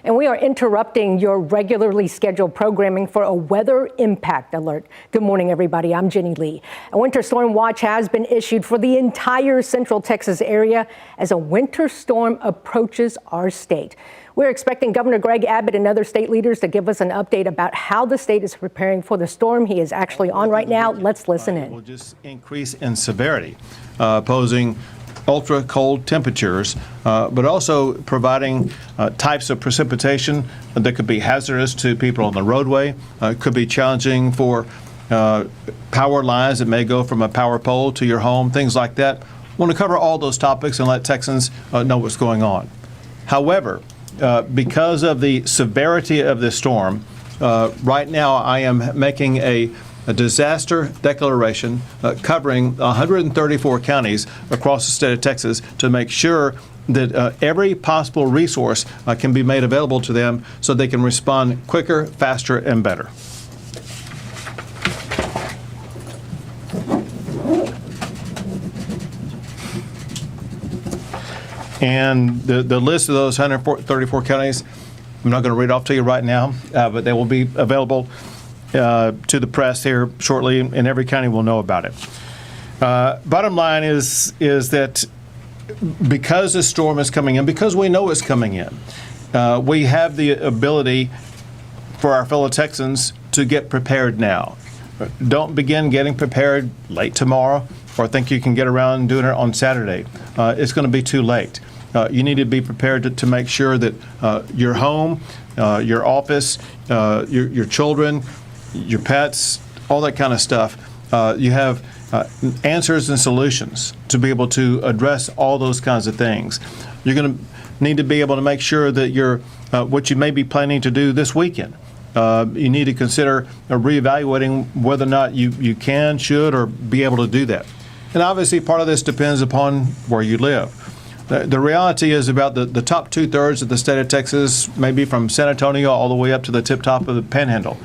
And we are interrupting your regularly scheduled programming for a weather impact alert. Good morning, everybody. I'm Jenny Lee. A winter storm watch has been issued for the entire central Texas area as a winter storm approaches our state. We're expecting Governor Greg Abbott and other state leaders to give us an update about how the state is preparing for the storm. He is actually on right now. Let's listen in. It will just increase in severity, posing ultra cold temperatures, but also providing types of precipitation that could be hazardous to people on the roadway, could be challenging for power lines that may go from a power pole to your home, things like that. I want to cover all those topics and let Texans know what's going on. However, because of the severity of this storm, right now I am making a disaster declaration covering 134 counties across the state of Texas to make sure that every possible resource can be made available to them so they can respond quicker, faster, and better. And the list of those 134 counties, I'm not going to read off to you right now, but they will be available to the press here shortly, and every county will know about it. Bottom line is that because this storm is coming in, because we know it's coming in, we have the ability for our fellow Texans to get prepared now. Don't begin getting prepared late tomorrow or think you can get around doing it on Saturday. It's going to be too late. You need to be prepared to make sure that your home, your office, your children, your pets, all that kind of stuff, you have answers and solutions to be able to address all those kinds of things. You're going to need to be able to make sure that you're what you may be planning to do this weekend. You need to consider reevaluating whether or not you can, should, or be able to do that. And obviously part of this depends upon where you live. The reality is about the top 2/3 of the state of Texas, maybe from San Antonio all the way up to the tip top of the Panhandle,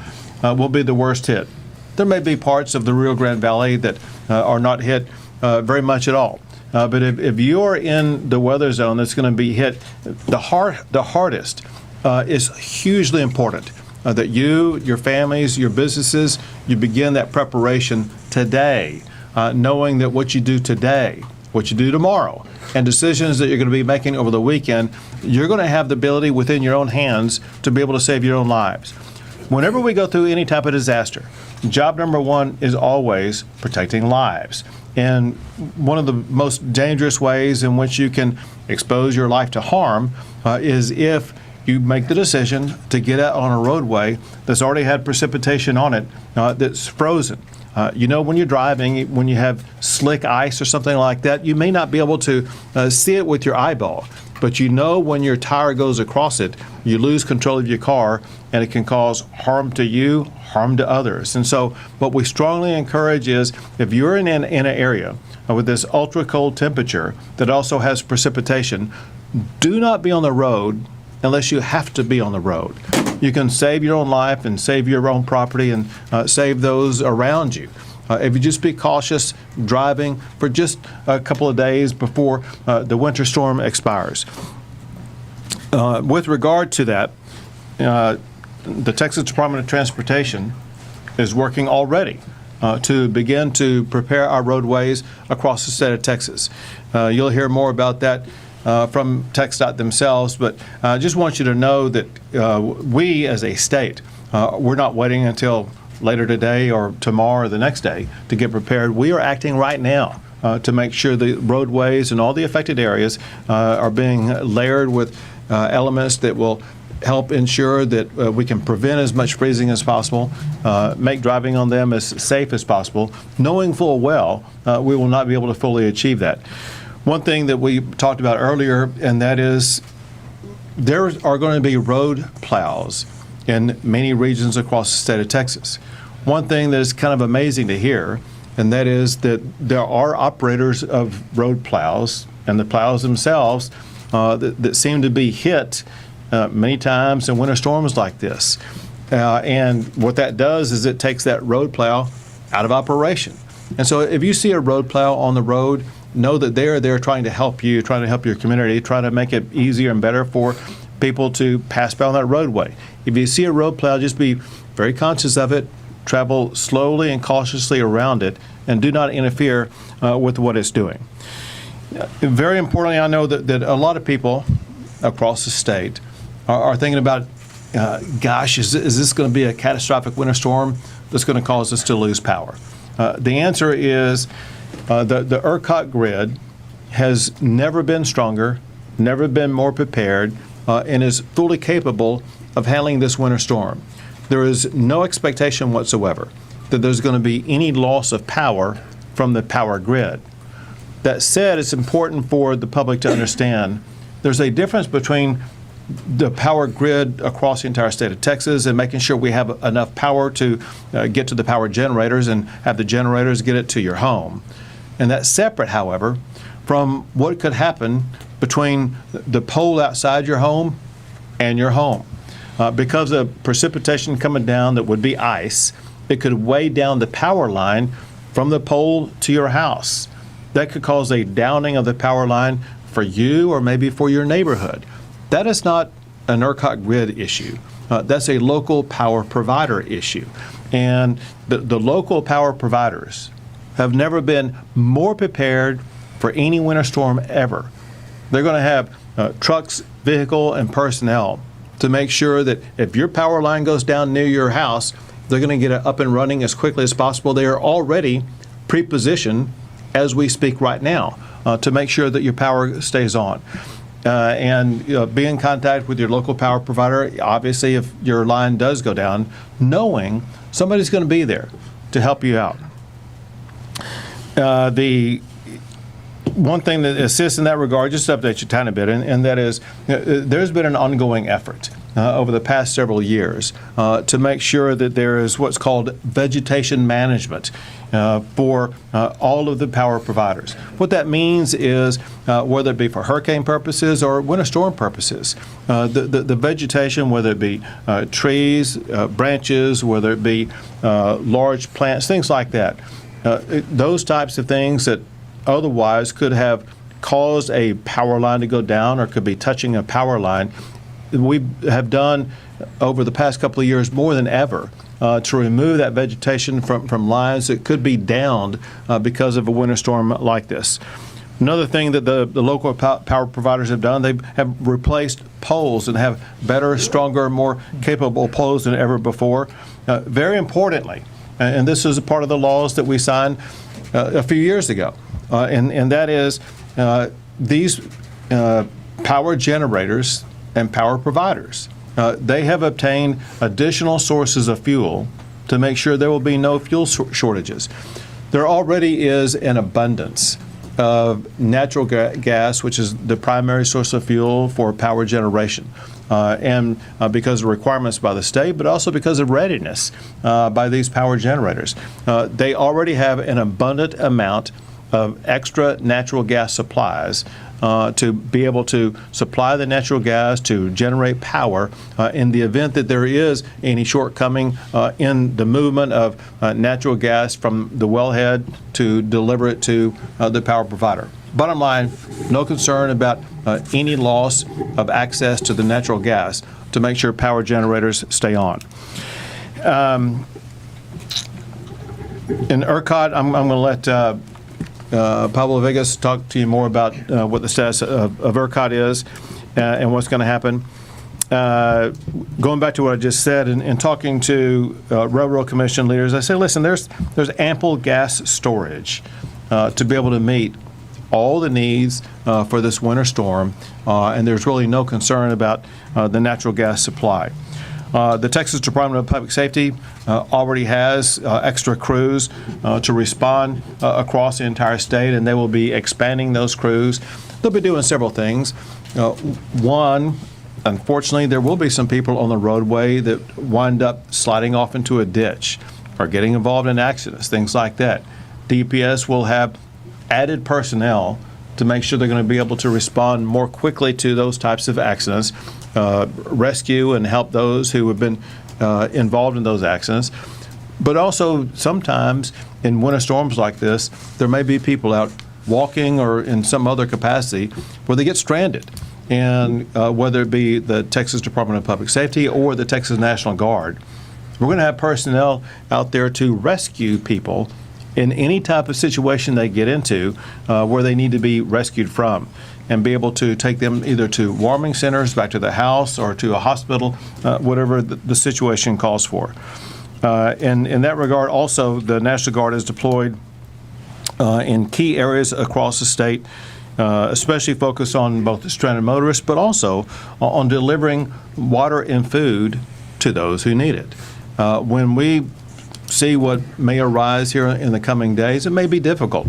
will be the worst hit. There may be parts of the Rio Grande Valley that are not hit very much at all. But if you're in the weather zone that's going to be hit the hardest, is hugely important that you, your families, your businesses, you begin that preparation today, knowing that what you do today, what you do tomorrow, and decisions that you're going to be making over the weekend, you're going to have the ability within your own hands to be able to save your own lives. Whenever we go through any type of disaster, job number one is always protecting lives. And one of the most dangerous ways in which you can expose your life to harm is if you make the decision to get out on a roadway that's already had precipitation on it that's frozen. You know, when you're driving, when you have slick ice or something like that, you may not be able to see it with your eyeball. But you know when your tire goes across it, you lose control of your car, and it can cause harm to you, harm to others. And so what we strongly encourage is if you're in an area with this ultra cold temperature that also has precipitation, do not be on the road unless you have to be on the road. You can save your own life and save your own property and save those around you. If you just be cautious driving for just a couple of days before the winter storm expires. With regard to that, the Texas Department of Transportation is working already to begin to prepare our roadways across the state of Texas. You'll hear more about that from TxDOT themselves, but I just want you to know that we as a state, we're not waiting until later today or tomorrow or the next day to get prepared. We are acting right now to make sure the roadways and all the affected areas are being layered with elements that will help ensure that we can prevent as much freezing as possible, make driving on them as safe as possible, knowing full well we will not be able to fully achieve that. One thing that we talked about earlier, and that is there are going to be road plows in many regions across the state of Texas. One thing that is kind of amazing to hear, and that is that there are operators of road plows and the plows themselves that seem to be hit many times in winter storms like this. And what that does is it takes that road plow out of operation. And so if you see a road plow on the road, know that they're trying to help you, trying to help your community, trying to make it easier and better for people to pass by on that roadway. If you see a road plow, just be very conscious of it, travel slowly and cautiously around it, and do not interfere with what it's doing. Very importantly, I know that a lot of people across the state are thinking about, gosh, is this going to be a catastrophic winter storm that's going to cause us to lose power? The answer is the ERCOT grid has never been stronger, never been more prepared, and is fully capable of handling this winter storm. There is no expectation whatsoever that there's going to be any loss of power from the power grid. That said, it's important for the public to understand there's a difference between the power grid across the entire state of Texas and making sure we have enough power to get to the power generators and have the generators get it to your home. And that's separate, however, from what could happen between the pole outside your home and your home. Because of precipitation coming down that would be ice, it could weigh down the power line from the pole to your house. That could cause a downing of the power line for you or maybe for your neighborhood. That is not an ERCOT grid issue. That's a local power provider issue. And the local power providers have never been more prepared for any winter storm ever. They're going to have trucks, vehicle, and personnel to make sure that if your power line goes down near your house, they're going to get it up and running as quickly as possible. They are already pre-positioned as we speak right now to make sure that your power stays on. And be in contact with your local power provider, obviously, if your line does go down, knowing somebody's going to be there to help you out. The one thing that assists in that regard, just to update you a tiny bit, and that is there's been an ongoing effort over the past several years to make sure that there is what's called vegetation management for all of the power providers. What that means is whether it be for hurricane purposes or winter storm purposes, the vegetation, whether it be trees, branches, whether it be large plants, things like that, those types of things that otherwise could have caused a power line to go down or could be touching a power line, we have done over the past couple of years more than ever to remove that vegetation from lines that could be downed because of a winter storm like this. Another thing that the local power providers have done, they have replaced poles and have better, stronger, more capable poles than ever before. Very importantly, and this is a part of the laws that we signed a few years ago, and that is these power generators and power providers, they have obtained additional sources of fuel to make sure there will be no fuel shortages. There already is an abundance of natural gas, which is the primary source of fuel for power generation. And because of requirements by the state, but also because of readiness by these power generators. They already have an abundant amount of extra natural gas supplies to be able to supply the natural gas to generate power in the event that there is any shortcoming in the movement of natural gas from the wellhead to deliver it to the power provider. Bottom line, no concern about any loss of access to the natural gas to make sure power generators stay on. In ERCOT, I'm going to let Pablo Vegas talk to you more about what the status of ERCOT is and what's going to happen. Going back to what I just said and talking to Railroad Commission leaders, I say, listen, there's ample gas storage to be able to meet all the needs for this winter storm, and there's really no concern about the natural gas supply. The Texas Department of Public Safety already has extra crews to respond across the entire state, and they will be expanding those crews. They'll be doing several things. One, unfortunately, there will be some people on the roadway that wind up sliding off into a ditch or getting involved in accidents, things like that. DPS will have added personnel to make sure they're going to be able to respond more quickly to those types of accidents, rescue and help those who have been involved in those accidents. But also sometimes in winter storms like this, there may be people out walking or in some other capacity where they get stranded. And whether it be the Texas Department of Public Safety or the Texas National Guard, we're going to have personnel out there to rescue people in any type of situation they get into where they need to be rescued from, and be able to take them either to warming centers, back to the house, or to a hospital, whatever the situation calls for. And in that regard, also, the National Guard is deployed in key areas across the state, especially focused on both the stranded motorists, but also on delivering water and food to those who need it. When we see what may arise here in the coming days, it may be difficult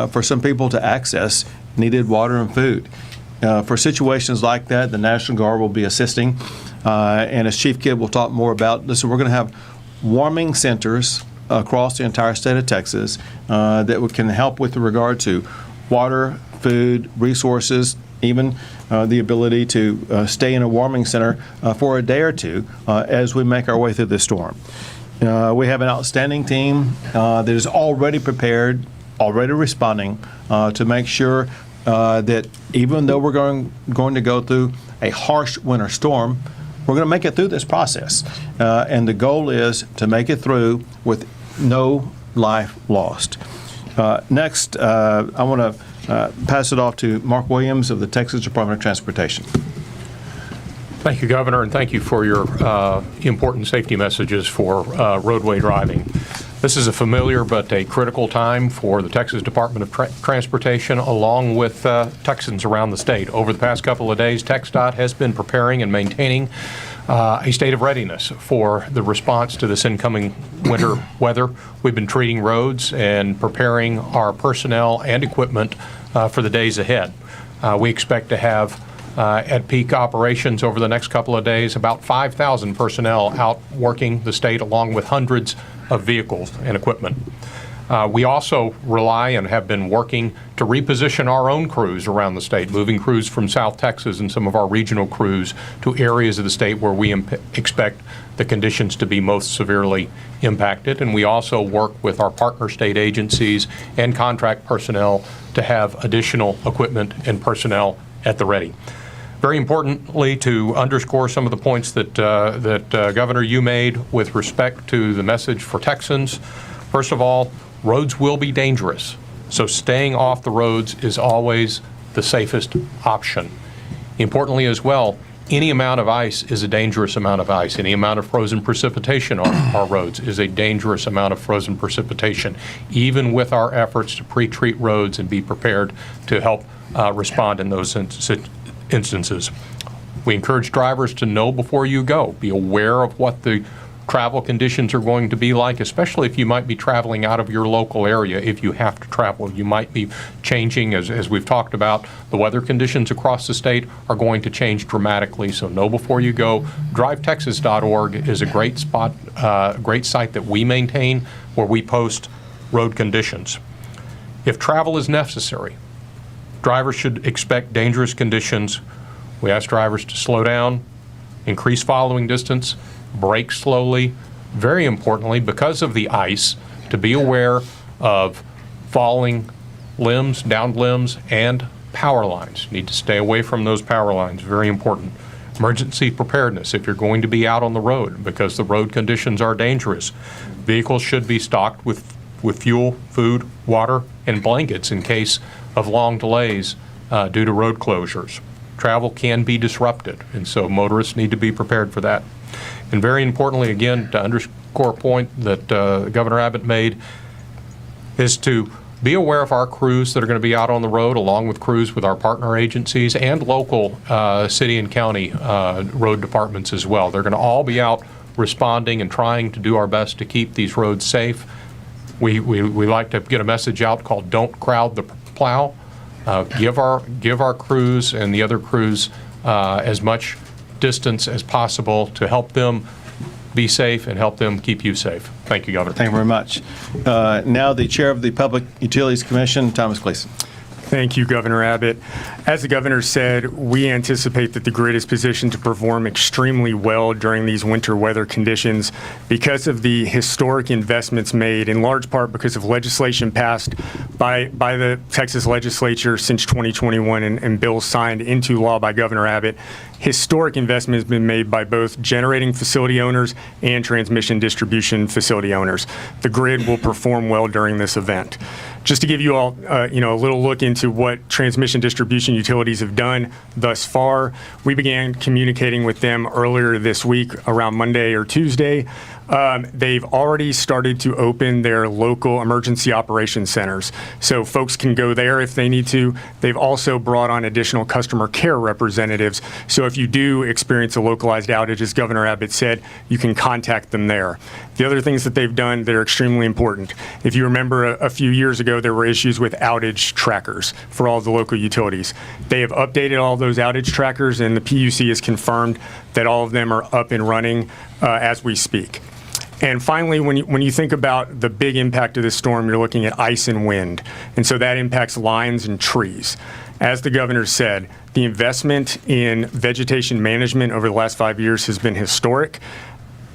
for some people to access needed water and food. for situations like that, the National Guard will be assisting. And as Chief Kidd will talk more about, listen, we're going to have warming centers across the entire state of Texas that can help with regard to water, food, resources, even the ability to stay in a warming center for a day or two as we make our way through this storm. We have an outstanding team that is already prepared, already responding to make sure that even though we're going to go through a harsh winter storm, we're going to make it through this process. And the goal is to make it through with no life lost. Next, I want to pass it off to Mark Williams of the Texas Department of Transportation. Thank you, Governor, and thank you for your important safety messages for roadway driving. This is a familiar but a critical time for the Texas Department of Transportation, along with Texans around the state. Over the past couple of days, TxDOT has been preparing and maintaining a state of readiness for the response to this incoming winter weather. We've been treating roads and preparing our personnel and equipment for the days ahead. We expect to have at peak operations over the next couple of days about 5,000 personnel out working the state, along with hundreds of vehicles and equipment. We also rely and have been working to reposition our own crews around the state, moving crews from South Texas and some of our regional crews to areas of the state where we expect the conditions to be most severely impacted. And we also work with our partner state agencies and contract personnel to have additional equipment and personnel at the ready. Very importantly, to underscore some of the points that Governor, you made with respect to the message for Texans. First of all, roads will be dangerous, so staying off the roads is always the safest option. Importantly as well, any amount of ice is a dangerous amount of ice. Any amount of frozen precipitation on our roads is a dangerous amount of frozen precipitation, even with our efforts to pre-treat roads and be prepared to help respond in those instances. We encourage drivers to know before you go. Be aware of what the travel conditions are going to be like, especially if you might be traveling out of your local area. If you have to travel, you might be changing, as we've talked about. The weather conditions across the state are going to change dramatically, so know before you go. DriveTexas.org is a great spot, great site that we maintain where we post road conditions. If travel is necessary, drivers should expect dangerous conditions. We ask drivers to slow down, increase following distance, brake slowly. Very importantly, because of the ice, to be aware of falling limbs, downed limbs, and power lines. You need to stay away from those power lines. Very important. Emergency preparedness if you're going to be out on the road, because the road conditions are dangerous. Vehicles should be stocked with fuel, food, water, and blankets in case of long delays due to road closures. Travel can be disrupted, and so motorists need to be prepared for that. And very importantly, again, to underscore a point that Governor Abbott made, is to be aware of our crews that are going to be out on the road, along with crews with our partner agencies and local city and county road departments as well. They're going to all be out responding and trying to do our best to keep these roads safe. We like to get a message out called "Don't crowd the plow." Give our crews and the other crews as much distance as possible to help them be safe and help them keep you safe. Thank you, Governor. Thank you very much. Now the Chair of the Public Utilities Commission, Thomas Gleason. Thank you, Governor Abbott. As the Governor said, we anticipate that the grid is positioned to perform extremely well during these winter weather conditions because of the historic investments made, in large part because of legislation passed by the Texas legislature since 2021 and bills signed into law by Governor Abbott. Historic investment has been made by both generating facility owners and transmission distribution facility owners. The grid will perform well during this event. Just to give you all, a little look into what transmission distribution utilities have done thus far, we began communicating with them earlier this week around Monday or Tuesday. They've already started to open their local emergency operations centers, so folks can go there if they need to. They've also brought on additional customer care representatives, so if you do experience a localized outage, as Governor Abbott said, you can contact them there. The other things that they've done that are extremely important, if you remember a few years ago, there were issues with outage trackers for all the local utilities. They have updated all those outage trackers, and the PUC has confirmed that all of them are up and running as we speak. And finally, when you think about the big impact of this storm, you're looking at ice and wind. And so that impacts lines and trees. As the governor said, the investment in vegetation management over the last 5 years has been historic.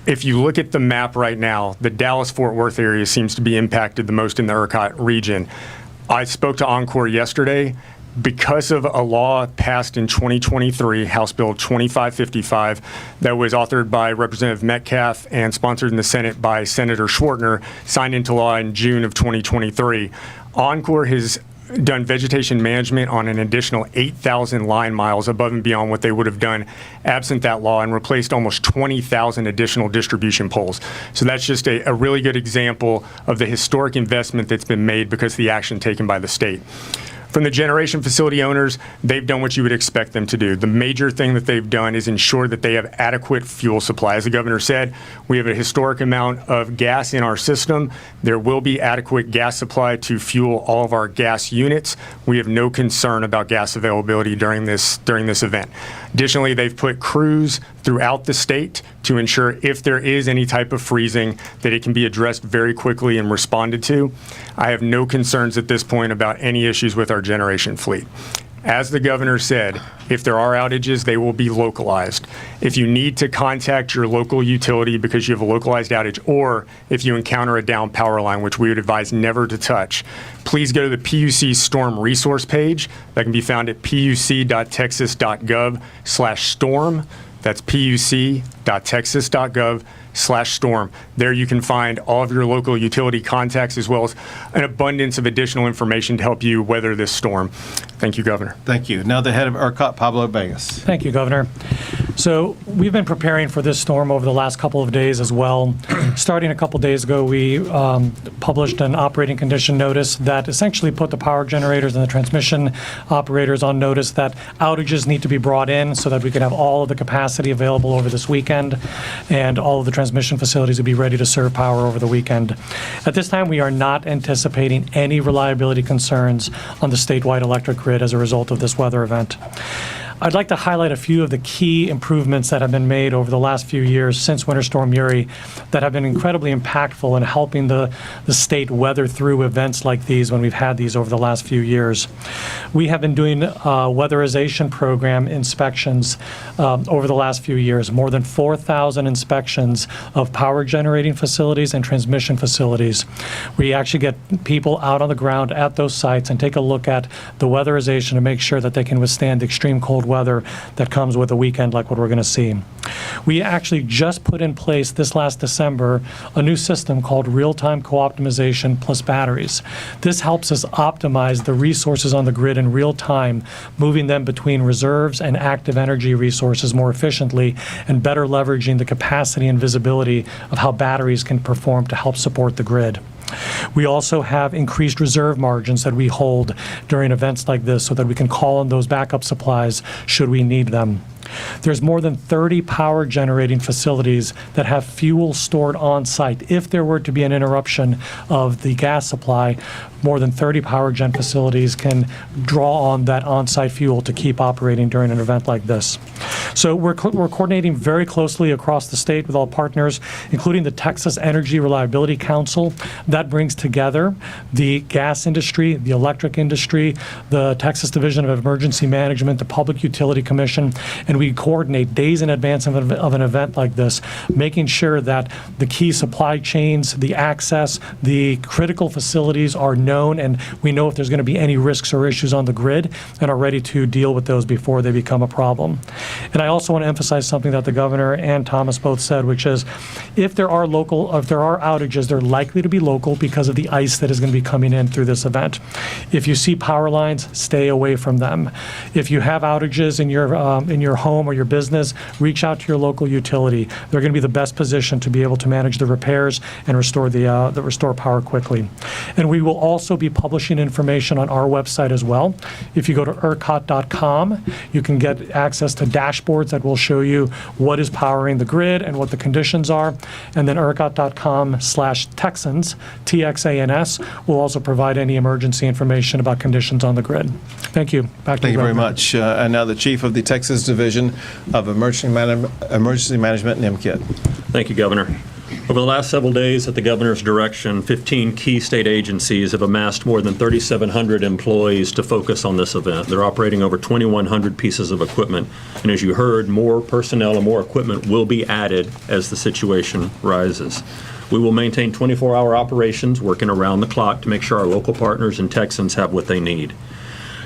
If you look at the map right now, the Dallas-Fort Worth area seems to be impacted the most in the ERCOT region. I spoke to Encore yesterday. Because of a law passed in 2023, House Bill 2555, that was authored by Representative Metcalf and sponsored in the Senate by Senator Schwartner, signed into law in June of 2023. Encore has done vegetation management on an additional 8,000 line miles above and beyond what they would have done absent that law, and replaced almost 20,000 additional distribution poles. So that's just a really good example of the historic investment that's been made because of the action taken by the state. From the generation facility owners, they've done what you would expect them to do. The major thing that they've done is ensure that they have adequate fuel supply. As the governor said, we have a historic amount of gas in our system. There will be adequate gas supply to fuel all of our gas units. We have no concern about gas availability during this event. Additionally, they've put crews throughout the state to ensure if there is any type of freezing that it can be addressed very quickly and responded to. I have no concerns at this point about any issues with our generation fleet. As the governor said, if there are outages, they will be localized. If you need to contact your local utility because you have a localized outage, or if you encounter a down power line, which we would advise never to touch, please go to the PUC Storm Resource page that can be found at puc.texas.gov/storm. That's puc.texas.gov/storm. There you can find all of your local utility contacts as well as an abundance of additional information to help you weather this storm. Thank you, Governor. Thank you. Now the head of ERCOT, Pablo Vegas. Thank you, Governor. So we've been preparing for this storm over the last couple of days as well. Starting a couple days ago, we published an operating condition notice that essentially put the power generators and the transmission operators on notice that outages need to be brought in so that we could have all of the capacity available over this weekend, and all of the transmission facilities would be ready to serve power over the weekend. At this time, we are not anticipating any reliability concerns on the statewide electric grid as a result of this weather event. I'd like to highlight a few of the key improvements that have been made over the last few years since Winter Storm Uri that have been incredibly impactful in helping the state weather through events like these when we've had these over the last few years. We have been doing weatherization program inspections over the last few years, more than 4,000 inspections of power generating facilities and transmission facilities. We actually get people out on the ground at those sites and take a look at the weatherization to make sure that they can withstand extreme cold weather that comes with a weekend like what we're going to see. We actually just put in place this last December a new system called real-time co-optimization plus batteries. This helps us optimize the resources on the grid in real time, moving them between reserves and active energy resources more efficiently and better leveraging the capacity and visibility of how batteries can perform to help support the grid. We also have increased reserve margins that we hold during events like this so that we can call on those backup supplies should we need them. There's more than 30 power generating facilities that have fuel stored on site. If there were to be an interruption of the gas supply, more than 30 power gen facilities can draw on that on-site fuel to keep operating during an event like this. So we're coordinating very closely across the state with all partners, including the Texas Energy Reliability Council. That brings together the gas industry, the electric industry, the Texas Division of Emergency Management, the Public Utility Commission, and we coordinate days in advance of an event like this, making sure that the key supply chains, the access, the critical facilities are known, and we know if there's going to be any risks or issues on the grid and are ready to deal with those before they become a problem. And And I also want to emphasize something that the governor and Thomas both said, which is if there are outages, they're likely to be local because of the ice that is going to be coming in through this event. If you see power lines, stay away from them. If you have outages in your home or your business, reach out to your local utility. They're going to be the best position to be able to manage the repairs and restore restore power quickly. And we will also be publishing information on our website as well. If you go to ERCOT.com, you can get access to dashboards that will show you what is powering the grid and what the conditions are. And then ERCOT.com/Texans, TXANS, will also provide any emergency information about conditions on the grid. Thank you. Back to Thank you very Governor. much. And now the Chief of the Texas Division of Emergency Management, NIMKIT. Thank you, Governor. Over the last several days, at the governor's direction, 15 key state agencies have amassed more than 3,700 employees to focus on this event. They're operating over 2,100 pieces of equipment. And as you heard, more personnel and more equipment will be added as the situation rises. We will maintain 24-hour operations, working around the clock to make sure our local partners and Texans have what they need.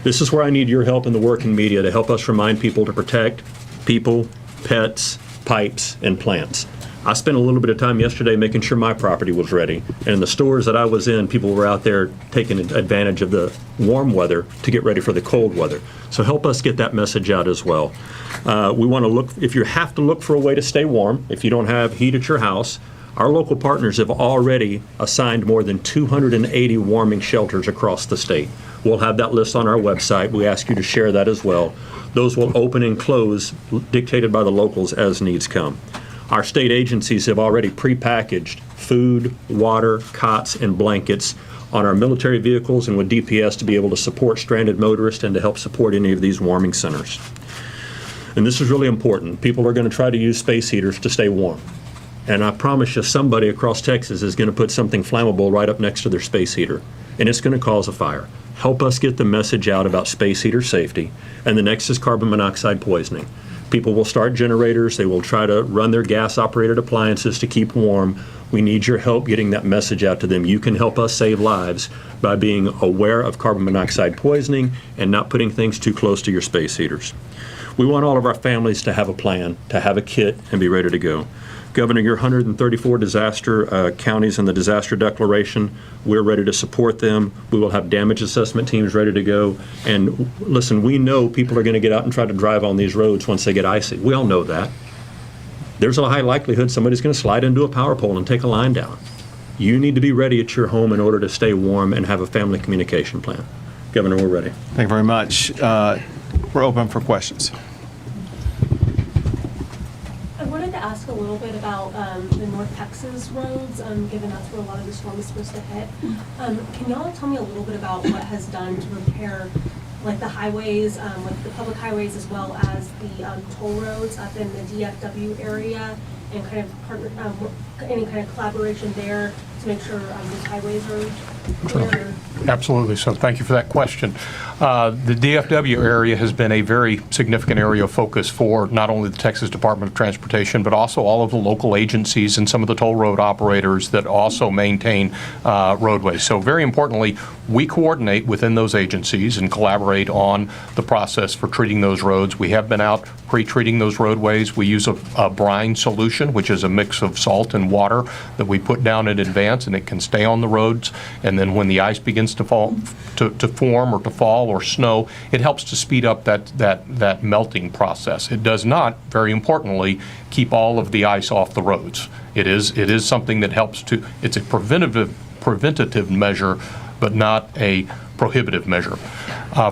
This is where I need your help in the working media to help us remind people to protect people, pets, pipes, and plants. I spent a little bit of time yesterday making sure my property was ready. And in the stores that I was in, people were out there taking advantage of the warm weather to get ready for the cold weather. So help us get that message out as well. We want to look, if you have to look for a way to stay warm, if you don't have heat at your house, our local partners have already assigned more than 280 warming shelters across the state. We'll have that list on our website. We ask you to share that as well. Those will open and close, dictated by the locals as needs come. Our state agencies have already prepackaged food, water, cots, and blankets on our military vehicles and with DPS to be able to support stranded motorists and to help support any of these warming centers. And this is really important. People are going to try to use space heaters to stay warm. And I promise you, somebody across Texas is going to put something flammable right up next to their space heater, and it's going to cause a fire. Help us get the message out about space heater safety. And the next is carbon monoxide poisoning. People will start generators. They will try to run their gas-operated appliances to keep warm. We need your help getting that message out to them. You can help us save lives by being aware of carbon monoxide poisoning and not putting things too close to your space heaters. We want all of our families to have a plan, to have a kit, and be ready to go. Governor, your 134 disaster counties in the disaster declaration, we're ready to support them. We will have damage assessment teams ready to go. And listen, we know people are going to get out and try to drive on these roads once they get icy. We all know that. There's a high likelihood somebody's going to slide into a power pole and take a line down. You need to be ready at your home in order to stay warm and have a family communication plan. Governor, we're ready. Thank you very much. We're open for questions. I wanted to ask a little bit about the North Texas roads, given that's where a lot of the storm is supposed to hit. Can y'all tell me a little bit about what has done to repair like the highways, like the public highways as well as the toll roads up in the DFW area, and kind of any kind of collaboration there to make sure these highways are clear? Absolutely. So thank you for that question. The DFW area has been a very significant area of focus for not only the Texas Department of Transportation, but also all of the local agencies and some of the toll road operators that also maintain roadways. So very importantly, we coordinate within those agencies and collaborate on the process for treating those roads. We have been out pre-treating those roadways. We use a brine solution, which is a mix of salt and water that we put down in advance, and it can stay on the roads. And then when the ice begins to form or to fall or snow, it helps to speed up that melting process. It does not, very importantly, keep all of the ice off the roads. It is something that helps to, it's a preventative measure, but not a prohibitive measure.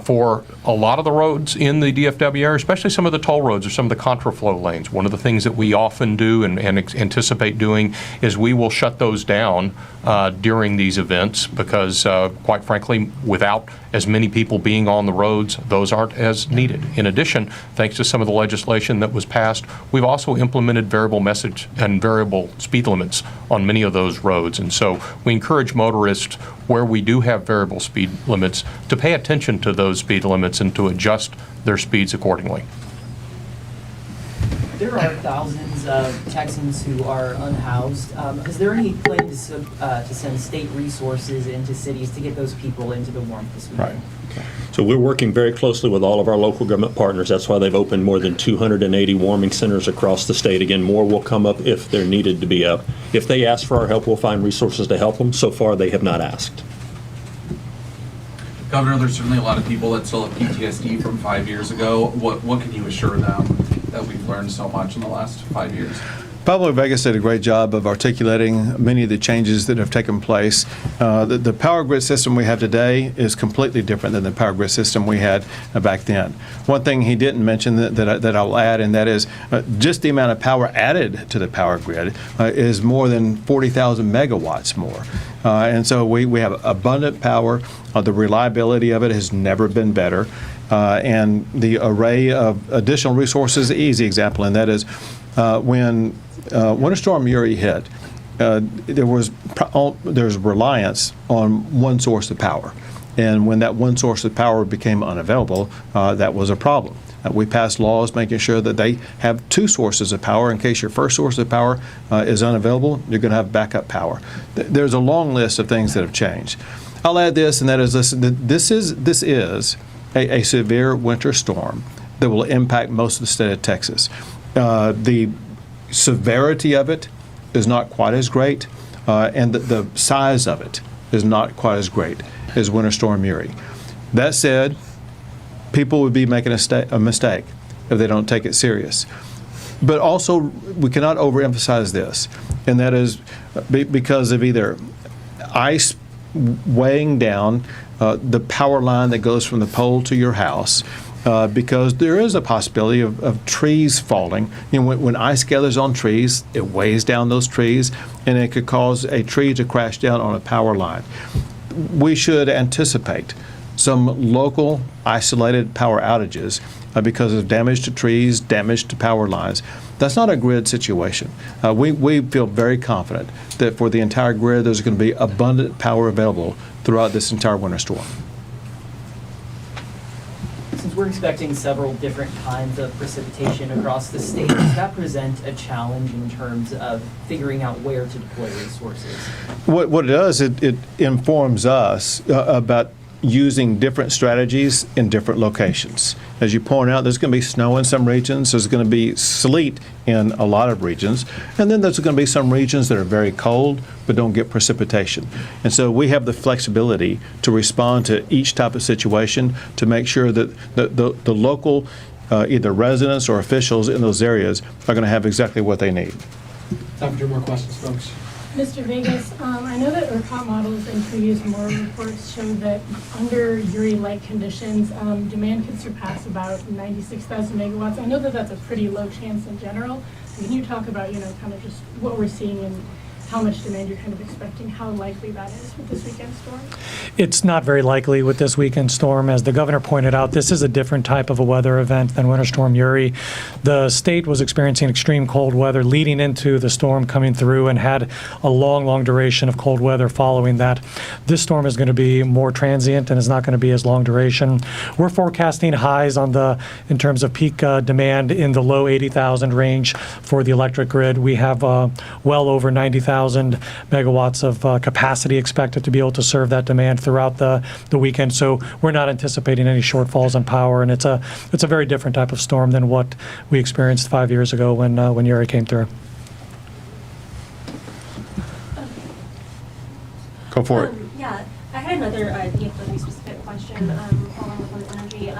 For a lot of the roads in the DFW area, especially some of the toll roads or some of the contraflow lanes, one of the things that we often do and anticipate doing is we will shut those down during these events because, quite frankly, without as many people being on the roads, those aren't as needed. In addition, thanks to some of the legislation that was passed, we've also implemented variable message and variable speed limits on many of those roads. And so we encourage motorists where we do have variable speed limits to pay attention to those speed limits and to adjust their speeds accordingly. there are thousands of Texans who are unhoused. Is there any plan to send state resources into cities to get those people into the warmth this weekend? Right. So we're working very closely with all of our local government partners. That's why they've opened more than 280 warming centers across the state. Again, more will come up if they're needed to be up. If they ask for our help, we'll find resources to help them. So far, they have not asked. Governor, there's certainly a lot of people that still have PTSD from 5 years ago. What can you assure them that we've learned so much in the last 5 years? Public Vegas did a great job of articulating many of the changes that have taken place. The power grid system we have today is completely different than the power grid system we had back then. One thing he didn't mention that I'll add, and that is just the amount of power added to the power grid is more than 40,000 megawatts more. And so we have abundant power. The reliability of it has never been better. And the array of additional resources, easy example, and that is when Winter Storm Uri hit, there was reliance on one source of power. And when that one source of power became unavailable, that was a problem. We passed laws making sure that they have two sources of power. In case your first source of power is unavailable, you're going to have backup power. There's a long list of things that have changed. I'll add this, and that is this is a severe winter storm that will impact most of the state of Texas. The severity of it is not quite as great, and the size of it is not quite as great as Winter Storm Uri. That said, people would be making a mistake if they don't take it serious. But also, we cannot overemphasize this, and that is because of either ice weighing down the power line that goes from the pole to your house, because there is a possibility of trees falling. You know, when ice gathers on trees, it weighs down those trees, and it could cause a tree to crash down on a power line. We should anticipate some local isolated power outages because of damage to trees, damage to power lines. That's not a grid situation. We feel very confident that for the entire grid, there's going to be abundant power available throughout this entire winter storm. Since we're expecting several different kinds of precipitation across the state, does that present a challenge in terms of figuring out where to deploy resources? What it does, it informs us about using different strategies in different locations. As you point out, there's going to be snow in some regions, there's going to be sleet in a lot of regions, and then there's going to be some regions that are very cold but don't get precipitation. And so we have the flexibility to respond to each type of situation to make sure that the local either residents or officials in those areas are going to have exactly what they need. Time for two more questions, folks. Mr. Vegas, I know that ERCOT models and previous MORE reports show that under Uri-like conditions, demand could surpass about 96,000 megawatts. I know that that's a pretty low chance in general. Can you talk about, kind of just what we're seeing and how much demand you're kind of expecting, how likely that is with this weekend storm? It's not very likely with this weekend storm. As the governor pointed out, this is a different type of a weather event than Winter Storm Uri. The state was experiencing extreme cold weather leading into the storm coming through and had a long, long duration of cold weather following that. This storm is going to be more transient and is not going to be as long duration. We're forecasting highs in terms of peak demand in the low 80,000 range for the electric grid. We have well over 90,000 megawatts of capacity expected to be able to serve that demand throughout the weekend. So we're not anticipating any shortfalls in power, and it's a very different type of storm than what we experienced 5 years ago when Uri came through. Go for it. Yeah, I had another DFW specific question following up on energy.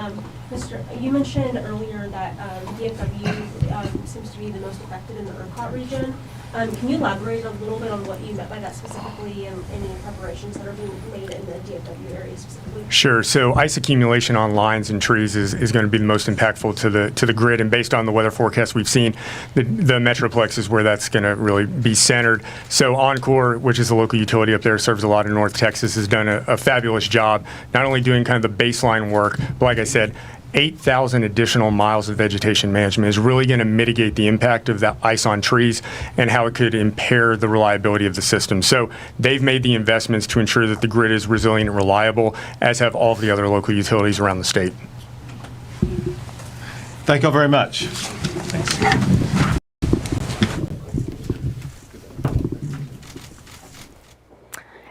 You mentioned earlier that DFW seems to be the most affected in the ERCOT region. Can you elaborate a little bit on what you meant by that specifically and any preparations that are being made in the DFW area specifically? Sure. So ice accumulation on lines and trees is going to be the most impactful to the grid. And based on the weather forecast we've seen, the Metroplex is where that's going to really be centered. So Oncor, which is a local utility up there, serves a lot in North Texas, has done a fabulous job, not only doing kind of the baseline work, but like I said, 8,000 additional miles of vegetation management is really going to mitigate the impact of that ice on trees and how it could impair the reliability of the system. So they've made the investments to ensure that the grid is resilient and reliable, as have all of the other local utilities around the state. Thank you very much.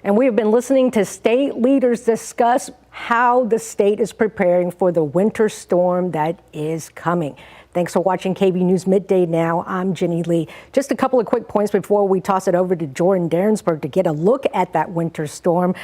And we have been listening to state leaders discuss how the state is preparing for the winter storm that is coming. Thanks for watching KB News Midday Now. I'm Jenny Lee. Just a couple of quick points before we toss it over to Jordan Derensburg to get a look at that winter storm.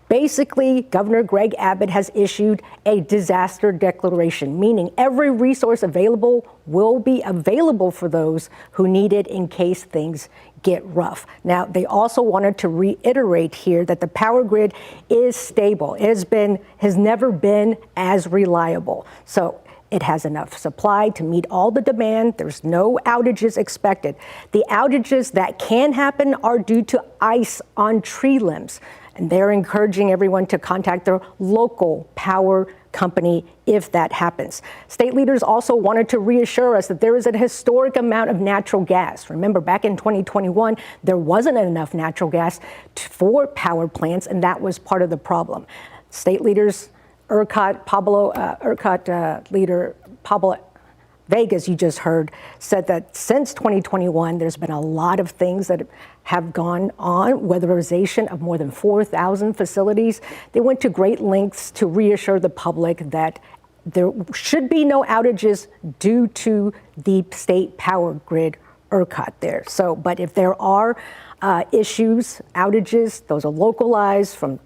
Basically, Governor Greg Abbott has issued a disaster declaration, meaning every resource available will be available for those who need it in case things get rough. Now, they also wanted to reiterate here that the power grid is stable. It has never been as reliable. So it has enough supply to meet all the demand. There's no outages expected. The outages that can happen are due to ice on tree limbs. And they're encouraging everyone to contact their local power company if that happens. State leaders also wanted to reassure us that there is a historic amount of natural gas. Remember, back in 2021, there wasn't enough natural gas for power plants, and that was part of the problem. State leaders, leader Pablo Vegas, you just heard, said that since 2021, there's been a lot of things that have gone on, weatherization of more than 4,000 facilities. They went to great lengths to reassure the public that there should be no outages due to the state power grid ERCOT there. So, but if there are issues, outages, those are localized from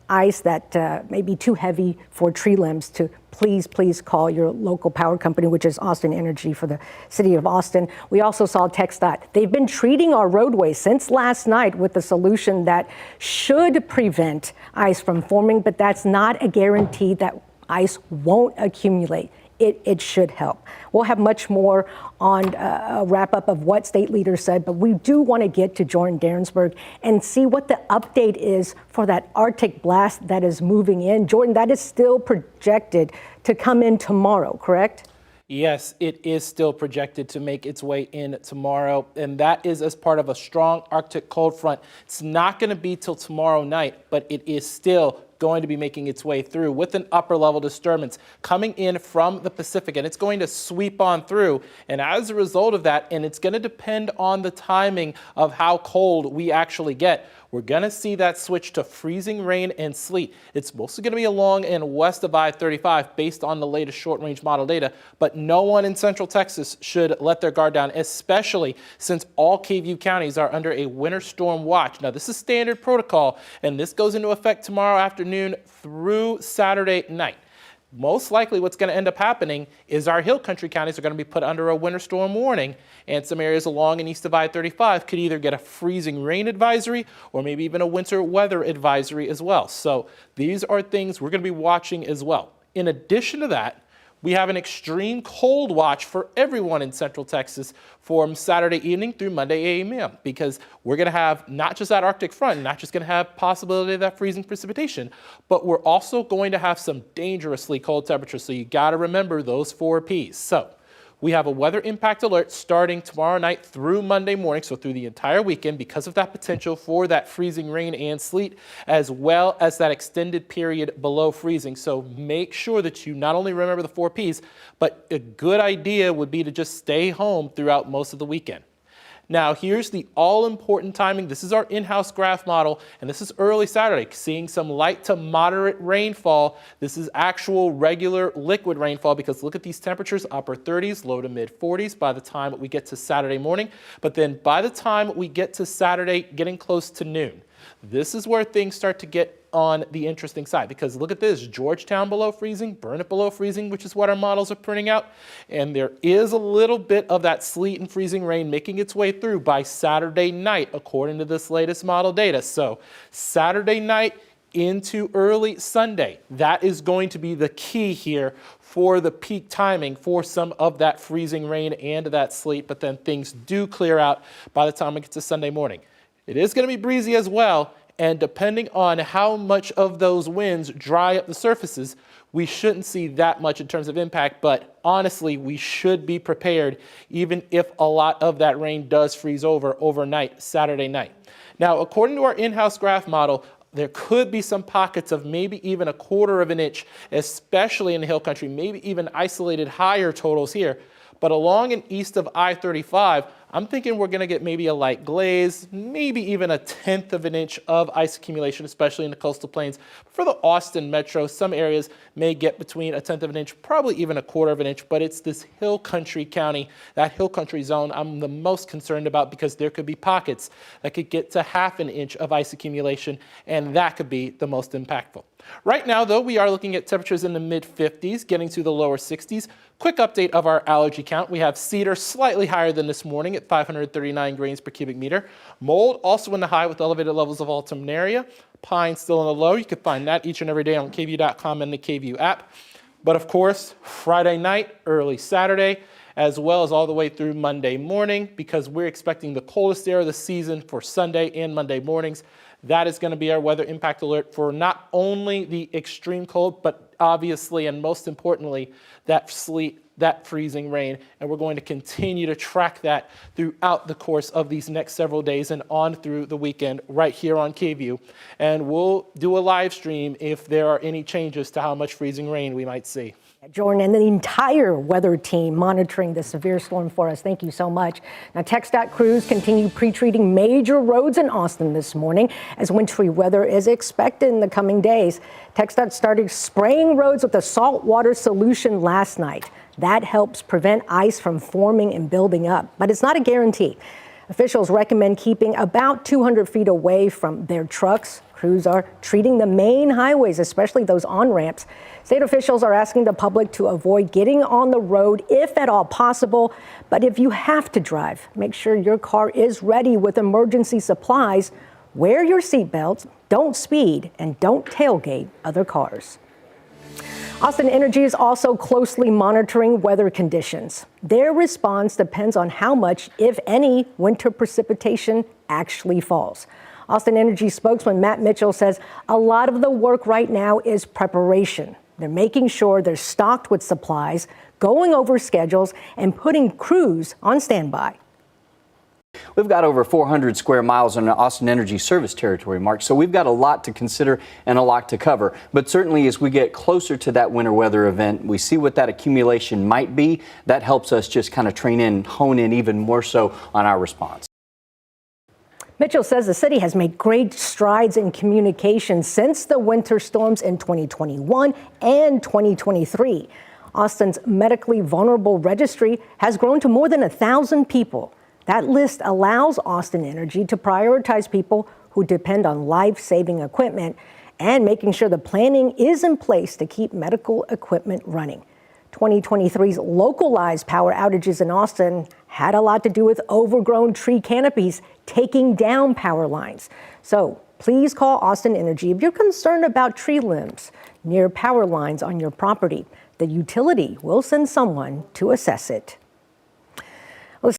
ice that may be too heavy for tree limbs, to please call your local power company, which is Austin Energy for the city of Austin. We also saw TxDOT. They've been treating our roadways since last night with a solution that should prevent ice from forming, but that's not a guarantee that ice won't accumulate. It should help. We'll have much more on a wrap up of what state leaders said, but we do want to get to Jordan Derensburg and see what the update is for that Arctic blast that is moving in. Jordan, that is still projected to come in tomorrow, correct? Yes, it is still projected to make its way in tomorrow, and that is as part of a strong Arctic cold front. It's not going to be till tomorrow night, but it is still going to be making its way through with an upper level disturbance coming in from the Pacific, and it's going to sweep on through. And as a result of that, and it's going to depend on the timing of how cold we actually get, we're going to see that switch to freezing rain and sleet. It's mostly going to be along and west of I-35 based on the latest short-range model data, but no one in Central Texas should let their guard down, especially since all KVU counties are under a winter storm watch. Now, this is standard protocol, and this goes into effect tomorrow afternoon through Saturday night. Most likely what's going to end up happening is our hill country counties are going to be put under a winter storm warning, and some areas along and east of I-35 could either get a freezing rain advisory or maybe even a winter weather advisory as well. So these are things we're going to be watching as well. In addition to that, we have an extreme cold watch for everyone in Central Texas from Saturday evening through Monday a.m. because we're going to have not just that Arctic front, not just going to have possibility of that freezing precipitation, but we're also going to have some dangerously cold temperatures. So you got to remember those 4 Ps. So we have a weather impact alert starting tomorrow night through Monday morning, so through the entire weekend, because of that potential for that freezing rain and sleet, as well as that extended period below freezing. So make sure that you not only remember the 4 Ps, but a good idea would be to just stay home throughout most of the weekend. Now, here's the all-important timing. This is our in-house graph model, and this is early Saturday, seeing some light to moderate rainfall. This is actual regular liquid rainfall because look at these temperatures, upper 30s, low to mid 40s by the time we get to Saturday morning. But then by the time we get to Saturday, getting close to noon, this is where things start to get on the interesting side, because look at this, Georgetown below freezing, Burnett below freezing, which is what our models are printing out. And there is a little bit of that sleet and freezing rain making its way through by Saturday night, according to this latest model data. So Saturday night into early Sunday, that is going to be the key here for the peak timing for some of that freezing rain and that sleet, but then things do clear out by the time we get to Sunday morning. It is going to be breezy as well, and depending on how much of those winds dry up the surfaces, we shouldn't see that much in terms of impact, but honestly, we should be prepared even if a lot of that rain does freeze over overnight, Saturday night. Now, according to our in-house graph model, There could be some pockets of maybe even 1/4 of an inch, especially in the hill country, maybe even isolated higher totals here. But along and east of I-35, I'm thinking we're going to get maybe a light glaze, maybe even 1/10 of an inch of ice accumulation, especially in the coastal plains. For the Austin metro, some areas may get between 1/10 of an inch, probably even 1/4 of an inch, but it's this hill country county, that hill country zone I'm the most concerned about, because there could be pockets that could get to 1/2 an inch of ice accumulation, and that could be the most impactful. Right now, though, we are looking at temperatures in the mid-50s, getting to the lower 60s. Quick update of our allergy count. We have cedar slightly higher than this morning at 539 grains per cubic meter. Mold also in the high with elevated levels of alternaria. Pine still in the low. You can find that each and every day on KVUE.com and the KVUE app. But of course, Friday night, early Saturday, as well as all the way through Monday morning, because we're expecting the coldest air of the season for Sunday and Monday mornings. That is going to be our weather impact alert for not only the extreme cold, but obviously and most importantly, that sleet, that freezing rain. And we're going to continue to track that throughout the course of these next several days and on through the weekend right here on KVUE. And we'll do a live stream if there are any changes to how much freezing rain we might see. Jordan and the entire weather team monitoring the severe storm for us. Thank you so much. Now, TxDOT crews continue pre-treating major roads in Austin this morning as wintry weather is expected in the coming days. TxDOT started spraying roads with a saltwater solution last night. That helps prevent ice from forming and building up, but it's not a guarantee. Officials recommend keeping about 200 feet away from their trucks. Crews are treating the main highways, especially those on-ramps. State officials are asking the public to avoid getting on the road if at all possible. But if you have to drive, make sure your car is ready with emergency supplies. Wear your seatbelts, don't speed, and don't tailgate other cars. Austin Energy is also closely monitoring weather conditions. Their response depends on how much, if any, winter precipitation actually falls. Austin Energy spokesman Matt Mitchell says a lot of the work right now is preparation. They're making sure they're stocked with supplies, going over schedules, and putting crews on standby. We've got over 400 square miles in Austin Energy service territory, Mark, so we've got a lot to consider and a lot to cover. But certainly as we get closer to that winter weather event, we see what that accumulation might be. That helps us just kind of train in, hone in even more so on our response. Mitchell says the city has made great strides in communication since the winter storms in 2021 and 2023. Austin's medically vulnerable registry has grown to more than 1,000 people. That list allows Austin Energy to prioritize people who depend on life-saving equipment and making sure the planning is in place to keep medical equipment running. 2023's localized power outages in Austin had a lot to do with overgrown tree canopies taking down power lines. So please call Austin Energy if you're concerned about tree limbs near power lines on your property. The utility will send someone to assess it.